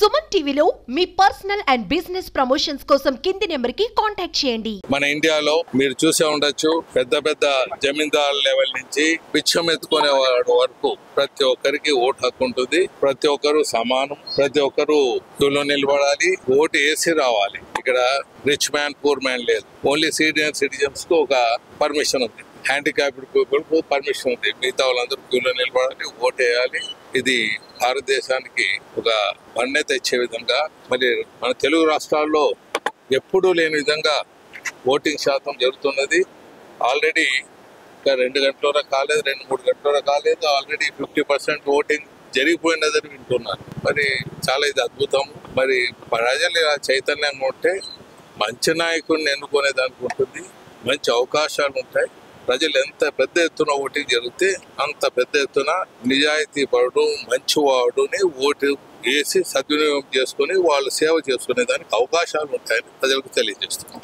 సుమన్ టీవీలో మీ personal and business promotions కోసం కింది నెంబర్కి కాంటాక్ట్ చేయండి. మన ఇండియాలో మీరు చూసే ఉండొచ్చు, పెద్ద పెద్ద జమీందార్ లెవెల్ నుంచి పిచ్చం ఎత్తుకునే వాడు వరకు ప్రతి ఒక్కరికి ఓటు హక్కు ఉంటుంది. ప్రతి ఒక్కరు సమానం. ప్రతి ఒక్కరు క్యూలో నిలబడాలి, ఓటు వేసి రావాలి. ఇక్కడ రిచ్ మ్యాన్ పూర్ మ్యాన్ లేదు. ఓన్లీ సీనియర్ సిటిజన్స్ కు ఒక పర్మిషన్ ఉంది. హ్యాండిక్యాప్డ్ పీపుల్ కు పర్మిషన్ ఉంది. మిగతా వాళ్ళందరూ క్యూలో నిలబడాలి, ఓటు వేయాలి. ఇది భారతదేశానికి ఒక వన్నె తెచ్చే విధంగా, మరి మన తెలుగు రాష్ట్రాల్లో ఎప్పుడూ లేని విధంగా ఓటింగ్ శాతం జరుగుతున్నది. ఆల్రెడీ 2 గంటల కాలేదు, 2-3 గంటల కాలేదు, ఆల్రెడీ 50% ఓటింగ్ జరిగిపోయినదని వింటున్నారు. మరి చాలా ఇది అద్భుతం. మరి ప్రజలు ఇలా చైతన్యంగా ఉంటే మంచి నాయకుడిని ఎన్నుకునే దానికి ఉంటుంది, మంచి అవకాశాలు ఉంటాయి. ప్రజలు ఎంత పెద్ద ఎత్తున ఓటింగ్ జరిగితే అంత పెద్ద ఎత్తున నిజాయితీ పరుడు మంచివాడుని ఓటు వేసి సద్వినియోగం చేసుకుని వాళ్ళు సేవ చేసుకునే దానికి అవకాశాలు ఉంటాయని ప్రజలకు తెలియజేస్తున్నాం.